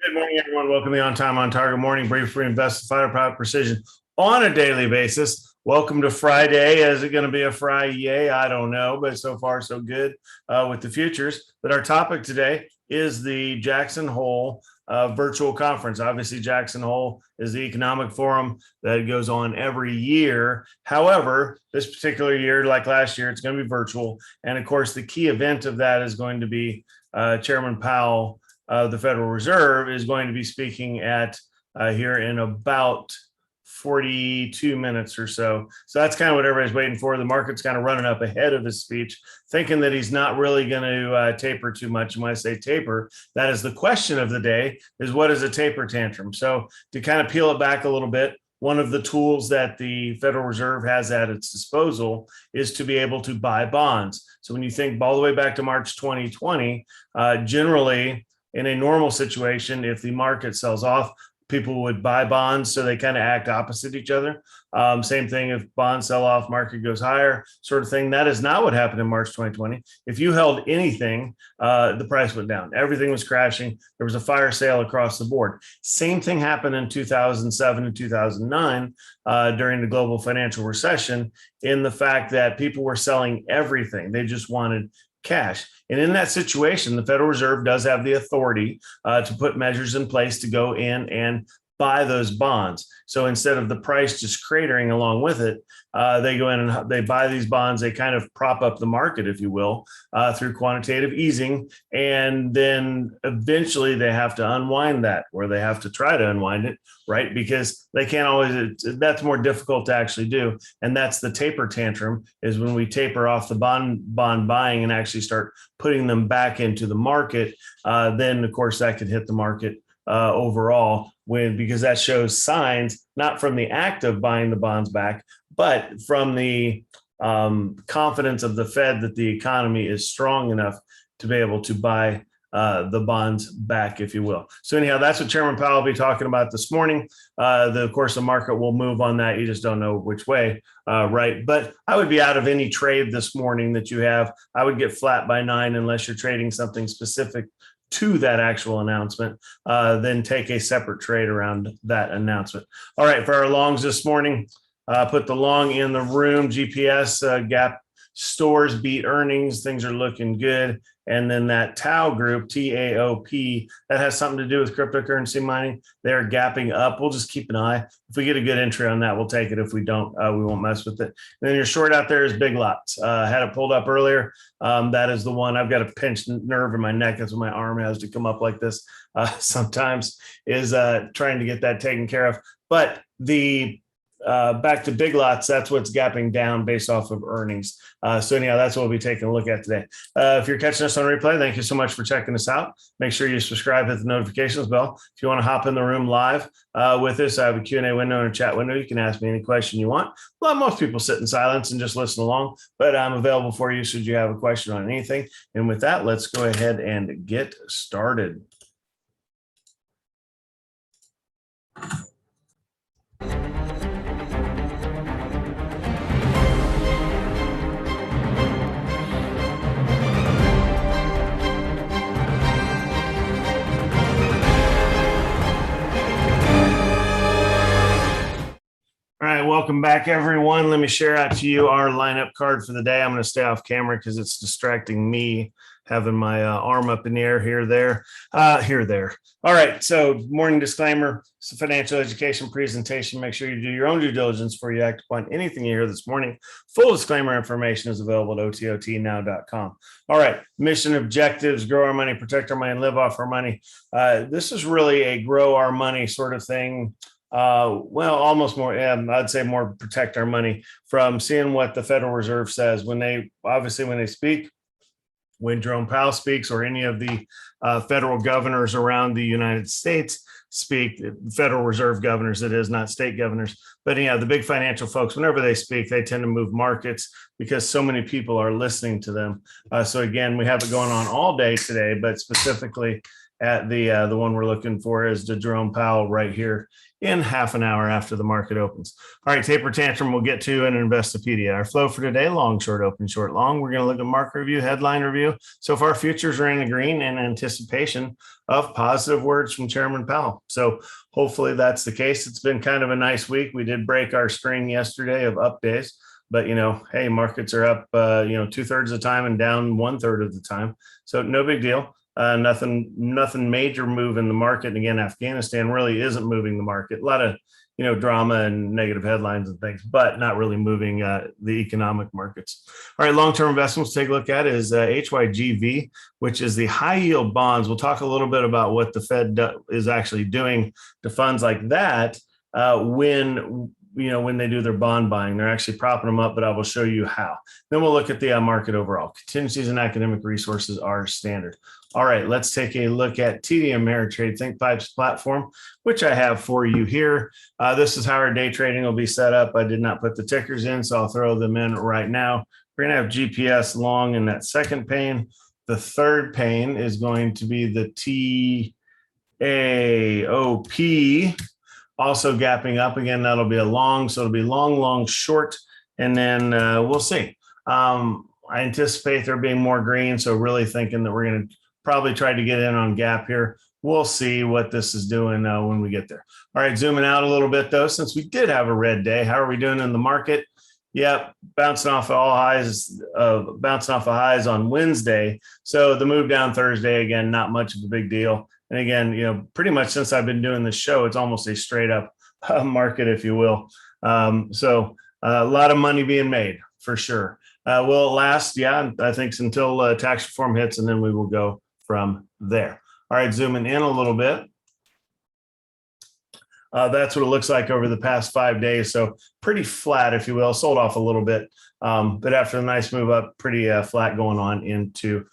Good morning, everyone. Welcome to the On Time, On Target Morning Brief for Invest Fighter Pilot Precision on a daily basis. Welcome to Friday. Is it going to be a Friday? I don't know, but so far so good with the futures. But our topic today is the Jackson Hole virtual conference. Obviously, Jackson Hole is the economic forum that goes on every year. However, this particular year, like last year, it's going to be virtual. And of course, the key event of that is going to be Chairman Powell, the Federal Reserve, is going to be speaking at here in about 42 minutes or so. So that's kind of what everybody's waiting for. The market's kind of running up ahead of his speech, thinking that he's not really going to taper too much. And when I say taper, that is the question of the day, is what is a taper tantrum? So to kind of peel it back a little bit, one of the tools that the Federal Reserve has at its disposal is to be able to buy bonds. So when you think all the way back to March 2020, generally in a normal situation, if the market sells off, people would buy bonds, so they kind of act opposite each other. Same thing if bonds sell off, market goes higher, sort of thing. That is not what happened in March 2020. If you held anything, the price went down. Everything was crashing. There was a fire sale across the board. Same thing happened in 2007 and 2009 during the global financial recession, in the fact that people were selling everything. They just wanted cash. And in that situation, the Federal Reserve does have the authority to put measures in place to go in and buy those bonds. So instead of the price just cratering along with it, they go in and they buy these bonds. They kind of prop up the market, if you will, through quantitative easing. And then eventually they have to unwind that, or they have to try to unwind it, right? Because they can't always, that's more difficult to actually do. And that's the taper tantrum, is when we taper off the bond buying and actually start putting them back into the market. Then, of course, that could hit the market overall, because that shows signs, not from the act of buying the bonds back, but from the confidence of the Fed that the economy is strong enough to be able to buy the bonds back, if you will. So anyhow, that's what Chairman Powell will be talking about this morning. Of course, the market will move on that. You just don't know which way, right? But I would be out of any trade this morning that you have. I would get flat by 9 unless you're trading something specific to that actual announcement. Then take a separate trade around that announcement. All right, for our longs this morning, put the long in the room. GPS gap stores beat earnings. Things are looking good. And then that Tau group, TAOP, that has something to do with cryptocurrency mining. They're gapping up. We'll just keep an eye. If we get a good entry on that, we'll take it. If we don't, we won't mess with it. And then your short out there is Big Lots. Had it pulled up earlier. That is the one. I've got a pinched nerve in my neck. That's when my arm has to come up like this sometimes, is trying to get that taken care of. But the back to Big Lots, that's what's gapping down based off of earnings. So anyhow, that's what we'll be taking a look at today. If you're catching us on replay, thank you so much for checking us out. Make sure you subscribe, hit the notifications bell. If you want to hop in the room live with us, I have a Q&A window and a chat window. You can ask me any question you want. Well, most people sit in silence and just listen along, but I'm available for you should you have a question on anything. And with that, let's go ahead and get started. All right, welcome back, everyone. Let me share out to you our lineup card for the day. I'm going to stay off camera because it's distracting me having my arm up in the air here, there. All right, so morning disclaimer. It's a financial education presentation. Make sure you do your own due diligence before you act upon anything you hear this morning. Full disclaimer information is available at OTOTnow.com. All right, mission objectives: grow our money, protect our money, and live off our money. This is really a grow our money sort of thing. Well, almost more, I'd say more protect our money from seeing what the Federal Reserve says when they speak, when Jerome Powell speaks, or any of the federal governors around the United States speak, Federal Reserve governors, it is, not state governors. But yeah, the big financial folks, whenever they speak, they tend to move markets because so many people are listening to them. So again, we have it going on all day today, but specifically at the one we're looking for is the Jerome Powell right here in half an hour after the market opens. All right, taper tantrum we'll get to in Investopedia. Our flow for today, long, short, open, short, long. We're going to look at market review, headline review. So far, futures are in the green in anticipation of positive words from Chairman Powell. So hopefully that's the case. It's been kind of a nice week. We did break our string yesterday of up days. But, hey, markets are up, 2/3 of the time and down 1/3 of the time. So no big deal. Nothing major move in the market. And again, Afghanistan really isn't moving the market. A lot of, drama and negative headlines and things, but not really moving the economic markets. All right, long-term investments to take a look at is HYGV, which is the high yield bonds. We'll talk a little bit about what the Fed is actually doing to funds like that when they do their bond buying. They're actually propping them up, but I will show you how. Then we'll look at the market overall. Contingencies and academic resources are standard. All right, let's take a look at TD Ameritrade Think5's platform, which I have for you here. This is how our day trading will be set up. I did not put the tickers in, so I'll throw them in right now. We're going to have GPS long in that second pane. The third pane is going to be the TAOP. Also gapping up again, that'll be a long, so it'll be long, long, short, and then we'll see. I anticipate there being more green, so really thinking that we're going to probably try to get in on gap here. We'll see what this is doing when we get there. All right, zooming out a little bit though, since we did have a red day, how are we doing in the market? Yep, bouncing off of highs on Wednesday. So the move down Thursday, again, not much of a big deal. And again, pretty much since I've been doing this show, it's almost a straight up market, if you will. So a lot of money being made for sure. Will it last? Yeah, I think until tax reform hits, and then we will go from there. All right, zooming in a little bit. That's what it looks like over the past 5 days. So pretty flat, if you will, sold off a little bit. But after a nice move up, pretty flat going on into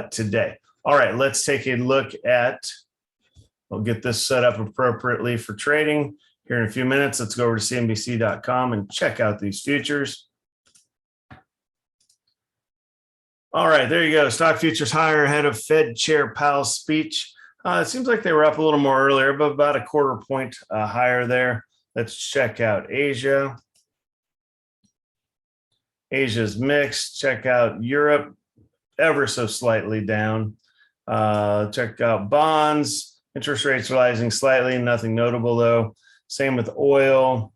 today. All right, let's take a look at, we'll get this set up appropriately for trading here in a few minutes. Let's go over to CNBC.com and check out these futures. All right, there you go. Stock futures higher ahead of Fed Chair Powell's speech. It seems like they were up a little more earlier, but about a 1/4 point higher there. Let's check out Asia. Asia's mixed. Check out Europe, ever so slightly down. Check out bonds. Interest rates rising slightly, nothing notable though. Same with oil.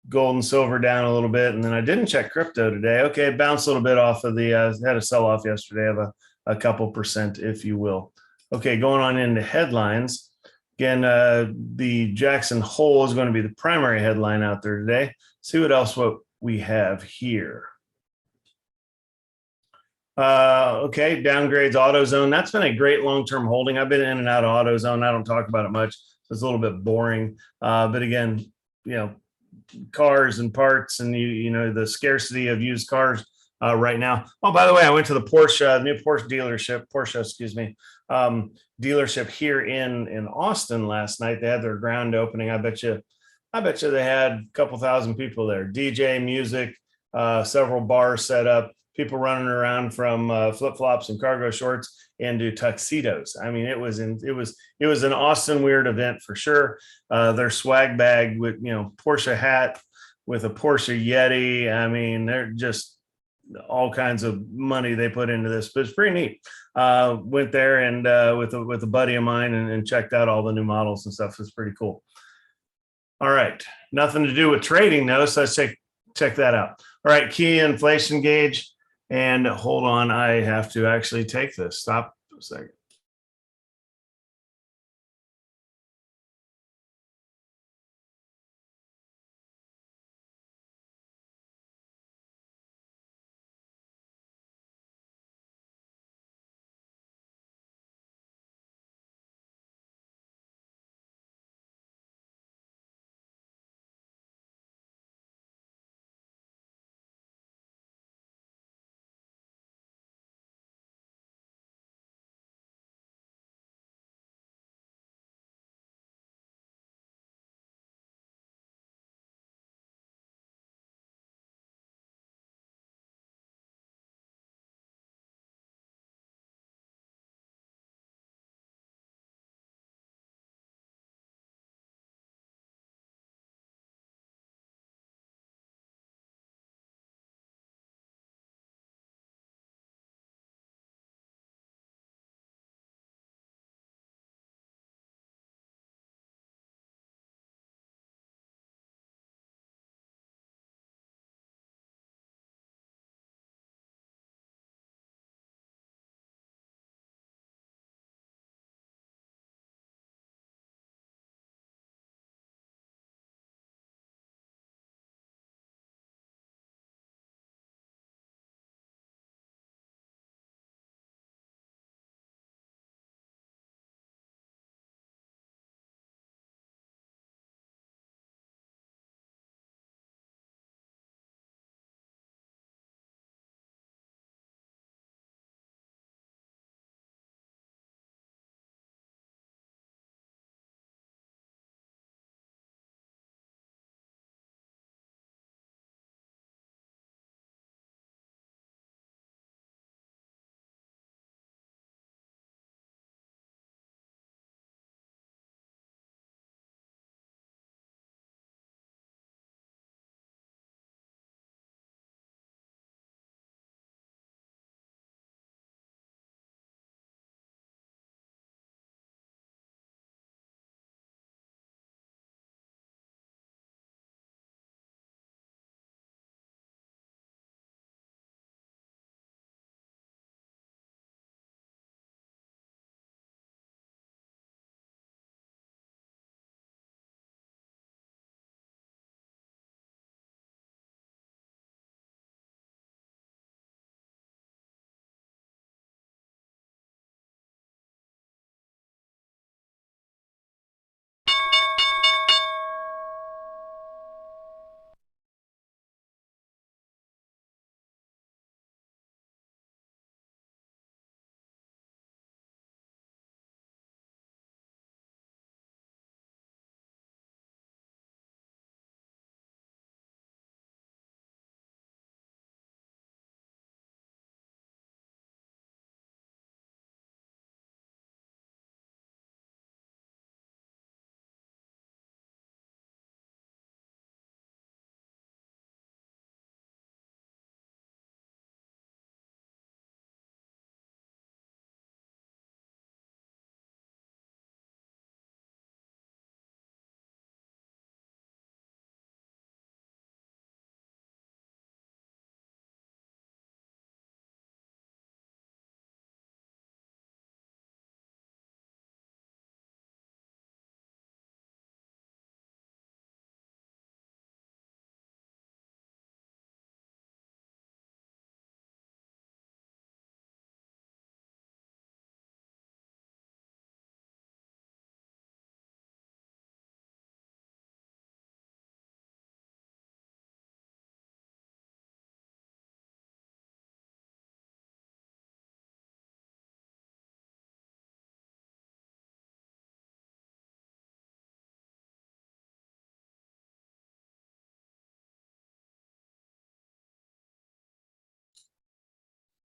Gold and silver down a little bit. And then I didn't check crypto today. Okay, it bounced a little bit off of the, had a sell off yesterday of a couple percent, if you will. Okay, going on into headlines. Again, the Jackson Hole is going to be the primary headline out there today. See what we have here. Okay, downgrades AutoZone. That's been a great long-term holding. I've been in and out of AutoZone. I don't talk about it much. So it's a little bit boring. But again, cars and parts and the scarcity of used cars right now. Oh, by the way, I went to the new Porsche dealership here in Austin last night. They had their grand opening. I bet you they had a couple thousand people there. DJ, music, several bars set up, people running around from flip-flops and cargo shorts into tuxedos. I mean, it was an Austin weird event for sure. Their swag bag with Porsche hat with a Porsche Yeti. I mean, they're just all kinds of money they put into this, but it's pretty neat. Went there and with a buddy of mine and checked out all the new models and stuff. It's pretty cool. All right, nothing to do with trading though, so let's check that out. All right, key inflation gauge. And hold on, I have to actually take this. Stop a second.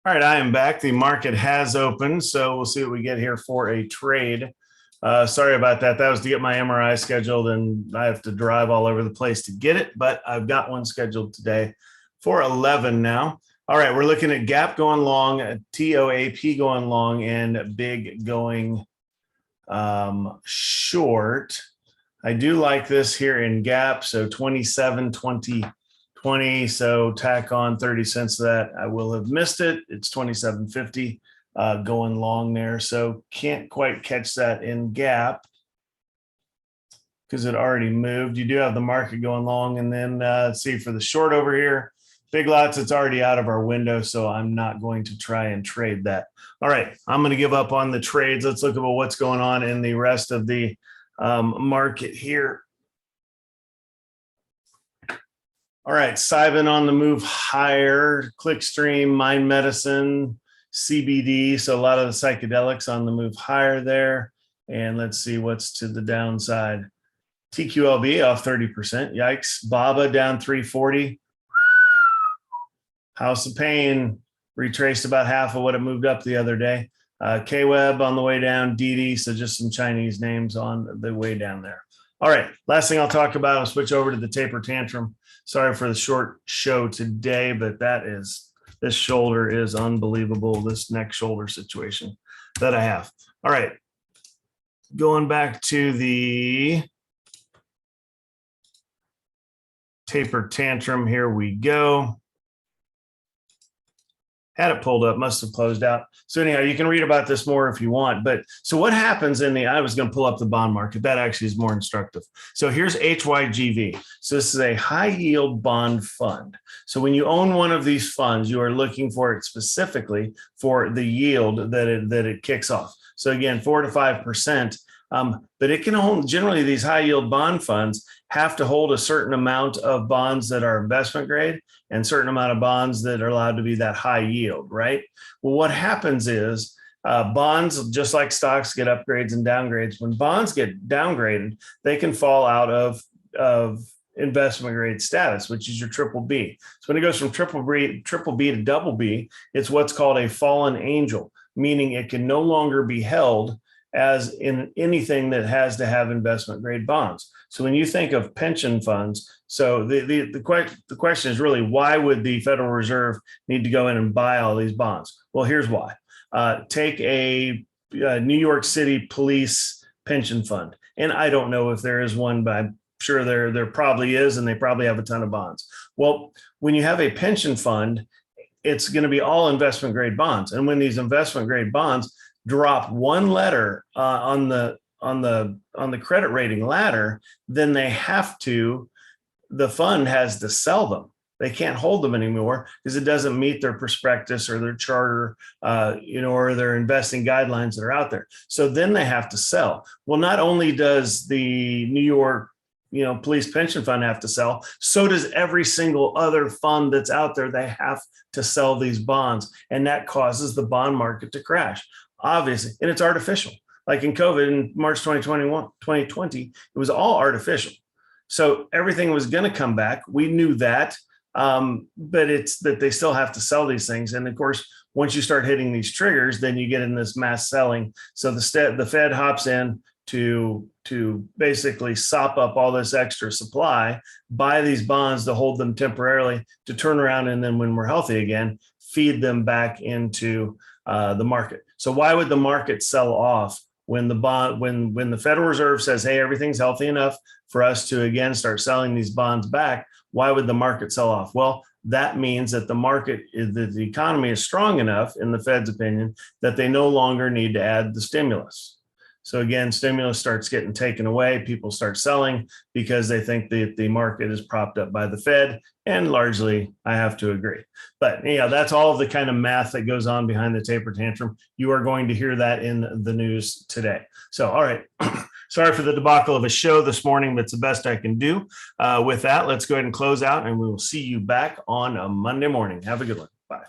All right, I am back. The market has opened, so we'll see what we get here for a trade. Sorry about that. That was to get my MRI scheduled, and I have to drive all over the place to get it, but I've got one scheduled today for 11 now. All right, we're looking at Gap going long, TOAP going long, and Big going short. I do like this here in Gap, so 27, 20, 20. So tack on 30 cents to that. I will have missed it. It's 27.50 going long there. So can't quite catch that in Gap because it already moved. You do have the market going long. And then let's see for the short over here. Big lots, it's already out of our window, so I'm not going to try and trade that. All right, I'm going to give up on the trades. Let's look at what's going on in the rest of the market here. All right, Cybin on the move higher, Clickstream, Mind Medicine, CBD. So a lot of the psychedelics on the move higher there. And let's see what's to the downside. TQLB off 30%. Yikes. BABA down 340. House of Pain retraced about half of what it moved up the other day. KWeb on the way down. DD. So just some Chinese names on the way down there. All right, last thing I'll talk about, I'll switch over to the taper tantrum. Sorry for the short show today, but this shoulder is unbelievable, this neck shoulder situation that I have. All right, going back to the taper tantrum, here we go. Had it pulled up, must have closed out. So anyhow, you can read about this more if you want. But so what happens I was going to pull up the bond market. That actually is more instructive. So here's HYGV. So this is a high yield bond fund. So when you own one of these funds, you are looking for it specifically for the yield that it kicks off. So again, 4 to 5%. But it can hold, generally these high yield bond funds have to hold a certain amount of bonds that are investment grade and certain amount of bonds that are allowed to be that high yield, right? Well, what happens is bonds, just like stocks, get upgrades and downgrades. When bonds get downgraded, they can fall out of investment grade status, which is your triple B. So when it goes from triple B to double B, it's what's called a fallen angel, meaning it can no longer be held as in anything that has to have investment grade bonds. So when you think of pension funds, so the question is really, why would the Federal Reserve need to go in and buy all these bonds? Well, here's why. Take a New York City police pension fund. And I don't know if there is one, but I'm sure there probably is, and they probably have a ton of bonds. Well, when you have a pension fund, it's going to be all investment grade bonds. And when these investment grade bonds drop one letter on the credit rating ladder, then the fund has to sell them. They can't hold them anymore because it doesn't meet their prospectus or their charter, or their investing guidelines that are out there. So then they have to sell. Well, not only does the New York police pension fund have to sell, so does every single other fund that's out there. They have to sell these bonds, and that causes the bond market to crash, obviously. And it's artificial. Like in COVID in March 2020, it was all artificial. So everything was going to come back. We knew that, but it's that they still have to sell these things. And of course, once you start hitting these triggers, then you get in this mass selling. So the Fed hops in to basically sop up all this extra supply, buy these bonds to hold them temporarily, to turn around, and then when we're healthy again, feed them back into the market. So why would the market sell off when the Federal Reserve says, hey, everything's healthy enough for us to again start selling these bonds back? Why would the market sell off? Well, that means that the economy is strong enough, in the Fed's opinion, that they no longer need to add the stimulus. So again, stimulus starts getting taken away. People start selling because they think that the market is propped up by the Fed. And largely, I have to agree. But that's all of the kind of math that goes on behind the taper tantrum. You are going to hear that in the news today. So, all right. Sorry for the debacle of a show this morning, but it's the best I can do. With that, let's go ahead and close out, and we will see you back on a Monday morning. Have a good one. Bye.